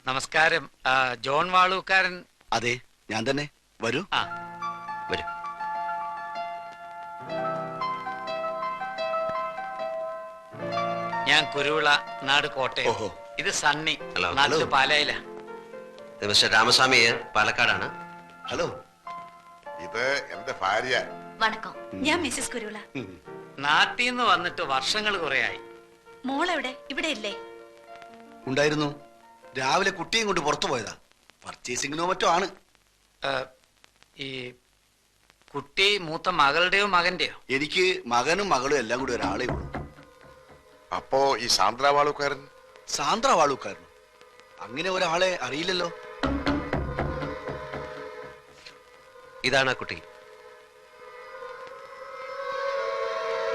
നമസ്കാരം. ജോൺ വാളൂക്കാരൻ? അതെ, ഞാൻ തന്നെ. വരൂ. വരൂ. ഞാൻ കുരുവിള, നാട് കോട്ടയം. ഇത് സണ്ണി, നാട്ടില് പാലായില. മിസ്റ്റർ രാമസ്വാമി പാലക്കാടാണ്. ഹലോ, ഇത് എന്റെ ഭാര്യ. വണക്കം, ഞാൻ മിസ്സസ് കുരുവിള. നാട്ടിൽ നിന്ന് വന്നിട്ട് വർഷങ്ങൾ കുറയായി. മോളെവിടെ? ഇവിടെ ഇല്ലേ? ഉണ്ടായിരുന്നു. രാവിലെ കുട്ടിയും കൊണ്ട് പുറത്തു പോയതാ. പർച്ചേസിങ്ങിനോ മറ്റോ ആണ്. ഈ കുട്ടി മൂത്ത മകളുടെയോ മകന്റെയോ? എനിക്ക് മകനും മകളും എല്ലാം കൂടി ഒരാളെ ഉള്ളൂ. അപ്പോ ഈ സാന്ദ്ര വാളൂക്കാരൻ? സാന്ദ്ര വാളൂക്കാരൻ അങ്ങനെ ഒരാളെ അറിയില്ലല്ലോ. ഇതാണ് ആ കുട്ടി.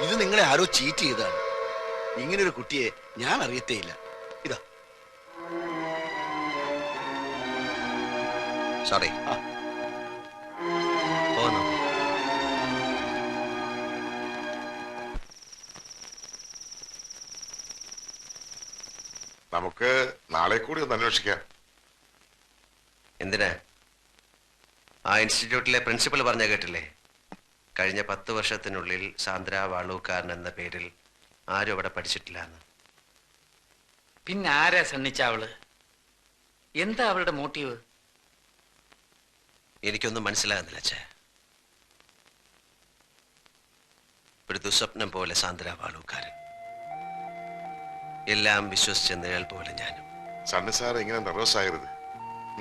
ഇത് നിങ്ങളെ ആരോ ചീറ്റ് ചെയ്താണ്. ഇങ്ങനൊരു കുട്ടിയെ ഞാൻ അറിയത്തേയില്ല. ഇതാ. സോറി. പോന്നോ? നമുക്ക് നാളെ കൂടി ഒന്ന് അന്വേഷിക്കാം. എന്തിനാ? ആ ഇൻസ്റ്റിറ്റ്യൂട്ടിലെ പ്രിൻസിപ്പൽ പറഞ്ഞ കേട്ടില്ലേ? കഴിഞ്ഞ 10 വർഷത്തിനുള്ളിൽ സാന്ദ്ര വാളൂക്കാരൻ എന്ന പേരിൽ ആരും അവിടെ പഠിച്ചിട്ടില്ല എന്ന്. പിന്നെ ആരാ സണ്ണിച്ച അവള്? എന്താ അവളുടെ മോട്ടീവ്? എനിക്കൊന്നും മനസ്സിലാകുന്നില്ല അച്ഛാ. ഒരു ദുസ്വപ്നം പോലെ സാന്ദ്ര വാളൂക്കാരൻ, എല്ലാം വിശ്വസിച്ച നിഴൽ പോലെ ഞാനും. സണ്ണി സാർ ഇങ്ങനെ നെർവസ് ആകരുത്.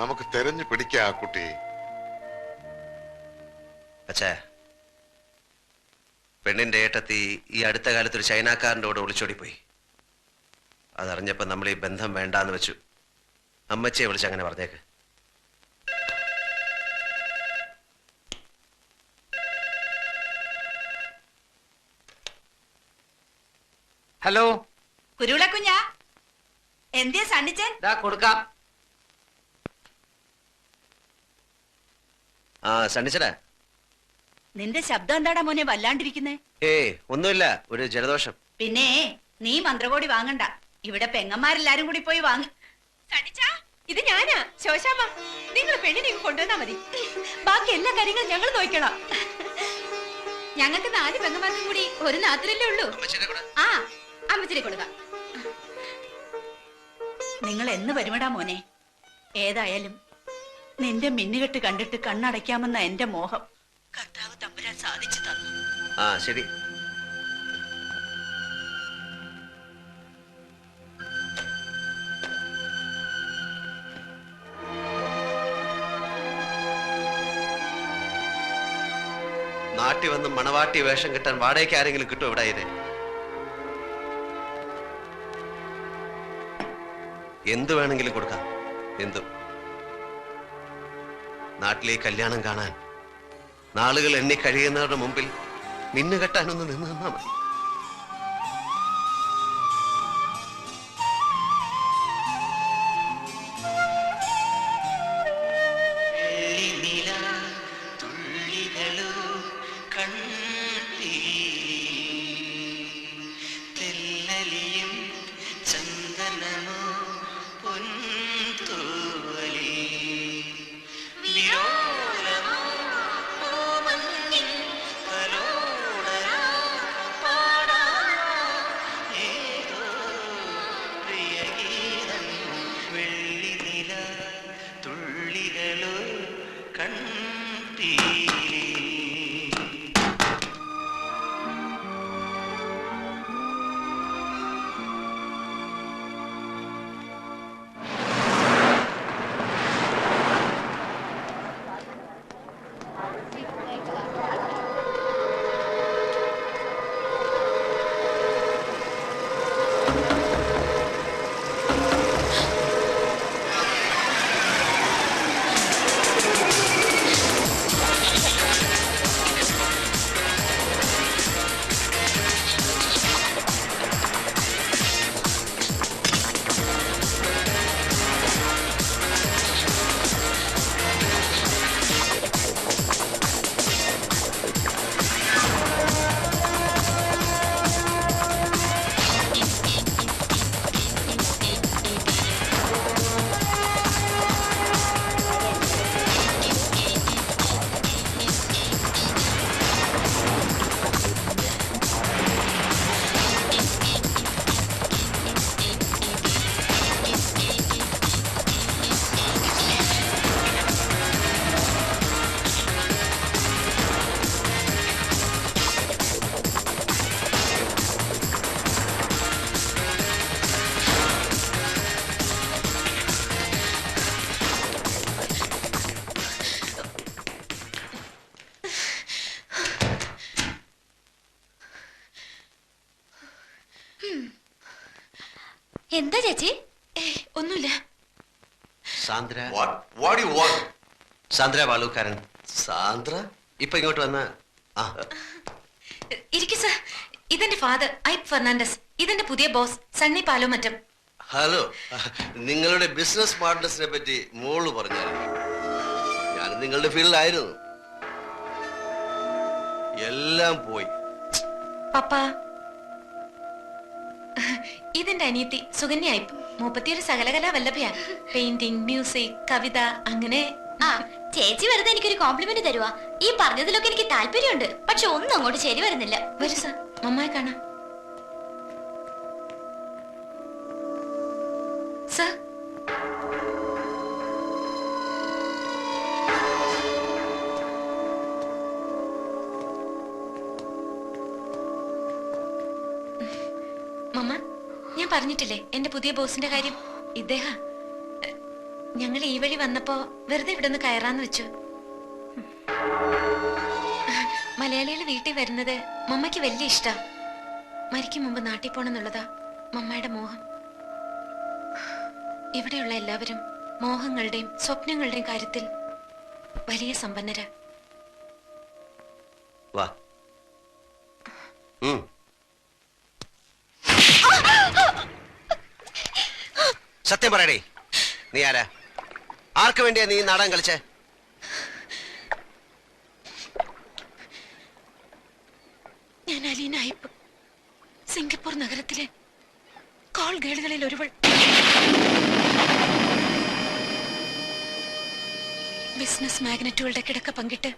നമുക്ക് തെരഞ്ഞു പിടിക്കാം ആ കുട്ടിയെ. അച്ഛാ, പെണ്ണിന്റെ ഏട്ടത്തി ഈ അടുത്ത കാലത്ത് ഒരു ചൈനക്കാരൻ്റെ കൂടെ ഒളിച്ചോടിപ്പോയി. അതറിഞ്ഞപ്പോ നമ്മൾ ഈ ബന്ധം വേണ്ടാന്ന് വെച്ചു. അമ്മച്ചിയെ വിളിച്ച് അങ്ങനെ പറഞ്ഞേക്ക്. ഹലോ, കുരുവിള കുഞ്ഞാ, എന്തിയാ സണ്ണിച്ചൻ? കൊടുക്കാം. ആ സണ്ണിച്ചടാ, നിന്റെ ശബ്ദം എന്താടാ മോനെ വല്ലാണ്ടിരിക്കുന്നേ? ഒന്നുമില്ല, ഒരു ജലദോഷം. പിന്നെ നീ മന്ത്രകോടി വാങ്ങണ്ട, ഇവിടെ പെങ്ങന്മാരെല്ലാരും കൂടി പോയി വാങ്ങ. ഇത് ഞാനാ ശോശാമ്മ. നിങ്ങൾ പെണ്ണിനെ കൊണ്ടുവന്നാ മതി, ബാക്കി എല്ലാ കാര്യങ്ങളും ഞങ്ങൾ നോക്കണം. ഞങ്ങൾക്ക് 4 പെങ്ങന്മാർക്കും കൂടി ഒരു നാത്തിലല്ലേ ഉള്ളൂ. ആ, അമ്മച്ചിനെ കൊടുക്കാം. നിങ്ങൾ എന്ന് വരുമടാ മോനെ? ഏതായാലും നിന്റെ മിന്നുകെട്ട് കണ്ടിട്ട് കണ്ണടയ്ക്കാമെന്ന എന്റെ മോഹം കർത്താവ് തമ്പുരാൻ സാധിച്ചു തന്നു. ആ ശരി. നാട്ടിൽ വന്ന് മണവാട്ടി വേഷം കിട്ടാൻ വാടകയ്ക്ക് ആരെങ്കിലും കിട്ടും ഇവിടെ? ഇത് എന്ത് വേണമെങ്കിലും കൊടുക്കാം, എന്തും. നാട്ടിലെ കല്യാണം കാണാൻ നാളുകൾ എണ്ണി കഴിയുന്നവരുടെ മുമ്പിൽ മിന്നുകെട്ടാനൊന്ന് നിന്ന് നിന്നാ മതി. എന്താ ചേച്ചി? ഒന്നുമില്ല. Sandra What do you want? Sandra Valookkaran Sandra ഇപ്പൊ ഇങ്ങോട്ട് വന്ന ആ ഇരിക്കു സർ. ഇതെന്റെ ഫാദർ ഐപ്പ് ഫെർണാണ്ടസ്. ഇതെന്റെ പുതിയ ബോസ് സണ്ണി പാലോമറ്റം. ഹലോ, നിങ്ങളുടെ ബിസിനസ് പാർട്ട്നേഴ്സിനെ പറ്റി മോള് പറഞ്ഞായിരുന്നു. ഞാൻ നിങ്ങളുടെ ഫീൽഡിലായിരുന്നു. എല്ലാം പോയി. പപ്പ, ഇതെന്റെ അനിയത്തി സുകന്യ ഐപ്പ്. 31 സകലകലാ വല്ലഭയാ. പെയിന്റിംഗ്, മ്യൂസിക്, കവിത, അങ്ങനെ. ചേച്ചി വെറുതെ എനിക്കൊരു കോംപ്ലിമെന്റ് തരുവാ. ഈ പറഞ്ഞതിലൊക്കെ എനിക്ക് താല്പര്യമുണ്ട്, പക്ഷെ ഒന്നും അങ്ങോട്ട് ശരി വരുന്നില്ല. വരൂ സർ, മമ്മായി കാണാം. സർ, മമ്മ, ഞാൻ പറഞ്ഞിട്ടില്ലേ എന്റെ പുതിയ ബോസിന്റെ കാര്യം? ഇദ്ദേഹം ഞങ്ങൾ ഈ വഴി വന്നപ്പോ വെറുതെ ഇവിടെ ഒന്ന് കയറാന്ന് വെച്ചു. മലയാളികൾ വീട്ടിൽ വരുന്നത് മമ്മയ്ക്ക് വലിയ ഇഷ്ടാ. മരിക്കും മുമ്പ് നാട്ടിൽ പോണെന്നുള്ളതാ മമ്മയുടെ മോഹം. ഇവിടെയുള്ള എല്ലാവരും മോഹങ്ങളുടെയും സ്വപ്നങ്ങളുടെയും കാര്യത്തിൽ വലിയ സമ്പന്നരാ. വാ. സത്യം പറയടേ, നീ ആരാ? ആർക്ക് വേണ്ടിയാ നീ നാടകം കളിച്ചേ? ഞാൻ അലീന ഐപ്പ്, സിംഗപ്പൂർ നഗരത്തിലെ കോൾ ഗേളുകളിൽ ഒരുവൾ. ബിസിനസ് മാഗ്നറ്റുകളുടെ കിടക്ക പങ്കിട്ട്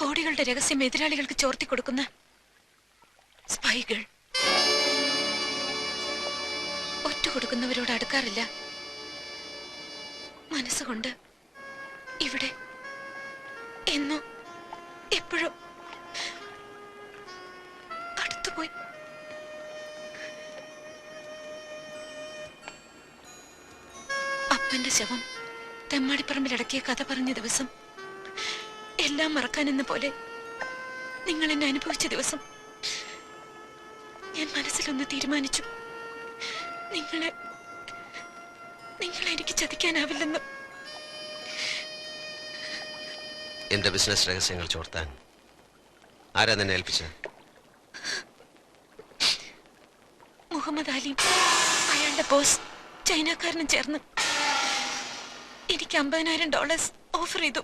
കോടികളുടെ രഹസ്യം എതിരാളികൾക്ക് ചോർത്തി കൊടുക്കുന്ന സ്പൈകൾ. ഒറ്റ കൊടുക്കുന്നവരോട് അടുക്കാറില്ല. മനസ്സുകൊണ്ട് ഇവിടെ എന്നോ എപ്പോഴും അടുത്തുപോയി. അപ്പന്റെ ശവം തെമ്മാടിപ്പറമ്പിലടക്കിയ കഥ പറഞ്ഞ ദിവസം, എല്ലാം മറക്കാനെന്ന പോലെ നിങ്ങൾ എന്നെ അനുഭവിച്ച ദിവസം, ഞാൻ മനസ്സിലൊന്ന് തീരുമാനിച്ചു. നിങ്ങളെ എനിക്ക് ചതിക്കാനാവില്ലെന്ന്. എന്റെ ബിസിനസ് രഹസ്യങ്ങൾ ചോർത്താൻ ആരാ നിന്നെ ഏൽപ്പിച്ചത്? മുഹമ്മദ് അലിയും അയാളുടെ ബോസ് ചൈനക്കാരനും ചേർന്ന് എനിക്ക് $50,000 ഓഫർ ചെയ്തു.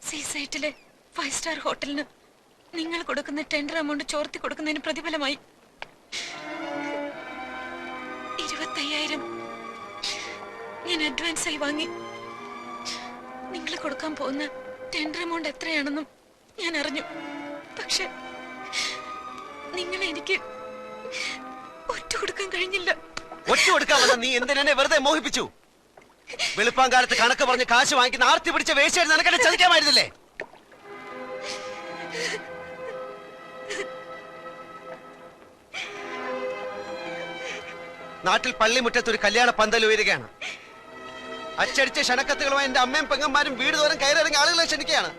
സീസൈറ്റിലെ 5 സ്റ്റാർ ഹോട്ടലിന് നിങ്ങൾ കൊടുക്കുന്ന ടെൻഡർ എമൗണ്ട് ചോർത്തി കൊടുക്കുന്നതിന് പ്രതിഫലമായി 25,000 ഞാൻ അഡ്വാൻസ് ആയി വാങ്ങി. നിങ്ങൾ കൊടുക്കാൻ പോകുന്ന ടെൻഡർ എമൗണ്ട് എത്രയാണെന്നും ഞാൻ അറിഞ്ഞു. പക്ഷെ നിങ്ങളെ എനിക്ക് ഒറ്റ കൊടുക്കാൻ കഴിഞ്ഞില്ല. ഒറ്റ കൊടുക്കാൻ വന്ന നീ എന്തിനെ വെറുതെ മോഹിപ്പിച്ചു? വെളുപ്പാങ്കാലത്ത് കണക്ക് പറഞ്ഞ് കാശ് വാങ്ങിക്കുന്ന ആർത്തി പിടിച്ച വേശ്യായിരുന്നു. നിനക്കെന്നെ ചതിക്കാമായിരുന്നില്ലേ? നാട്ടിൽ പള്ളിമുറ്റത്ത് ഒരു കല്യാണ പന്തൽ ഉയരുകയാണ്. അച്ചടിച്ച ക്ഷണക്കത്തുകളുമായി എന്റെ അമ്മയും പെങ്ങന്മാരും വീട് തോറും കയറിറങ്ങി ആളുകളെ ക്ഷണിക്കുകയാണ്.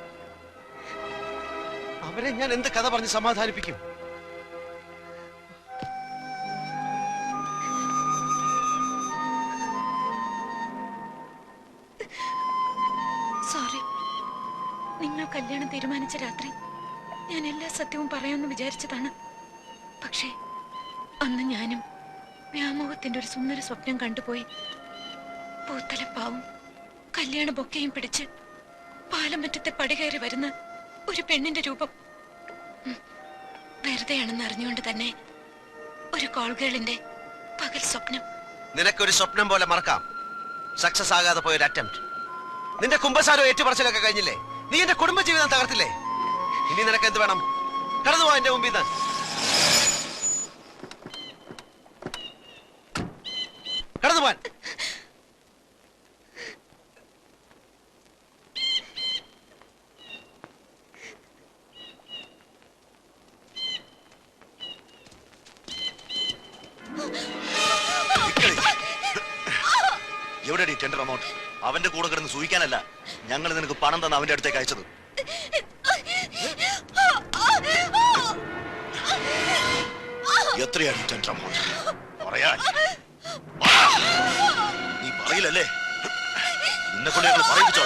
അവരെ ഞാൻ എന്ത് കഥ പറഞ്ഞ് സമാധാനിപ്പിക്കും? സോറി. നിങ്ങൾ കല്യാണം തീരുമാനിച്ച രാത്രി ഞാൻ എല്ലാ സത്യവും പറയാമെന്ന് വിചാരിച്ചതാണ്. പക്ഷേ അന്ന് ഞാനും വ്യാമോഹത്തിന്റെ ഒരു സുന്ദര സ്വപ്നം കണ്ടുപോയി. പൂത്തലപ്പാവും കല്യാണ ബൊക്കയും പിടിച്ച് പാലമറ്റത്തെ പടികയറി വരുന്ന ഒരു പെണ്ണിന്റെ രൂപം. വെറുതെയാണെന്ന് അറിഞ്ഞുകൊണ്ട് തന്നെ ഒരു കോൾഗേളിന്റെ പകൽ സ്വപ്നം. നിനക്കൊരു സ്വപ്നം പോലെ മറക്കാം. സക്സസ് ആകാതെ പോയൊരു അറ്റംപ്റ്റ്. നിന്റെ കുമ്പസാരോ ഏറ്റുപറച്ചിലൊക്കെ കഴിഞ്ഞില്ലേ? നീ എന്റെ കുടുംബജീവിതം തകർത്തില്ലേ? ഇനി നിനക്ക് എന്ത് വേണം? കടന്നു പോ എന്റെ മുമ്പിൽ നിന്ന്. കടന്നു പോവാൻ. എവിടെ ടെൻഡർ എമൗണ്ട്? അവന്റെ കൂടെ കിടന്ന് സൂഹിക്കാനല്ല ഞങ്ങൾ നിനക്ക് പണം തന്ന അവന്റെ അടുത്തേക്ക് അയച്ചത്. എത്രയാണ് ടെൻഡർ എമൗണ്ട്? പറയാൻ നീ പറയില്ലല്ലേ? നിന്നെ കൊണ്ട് ഞങ്ങൾ പറയിപ്പിച്ചോ?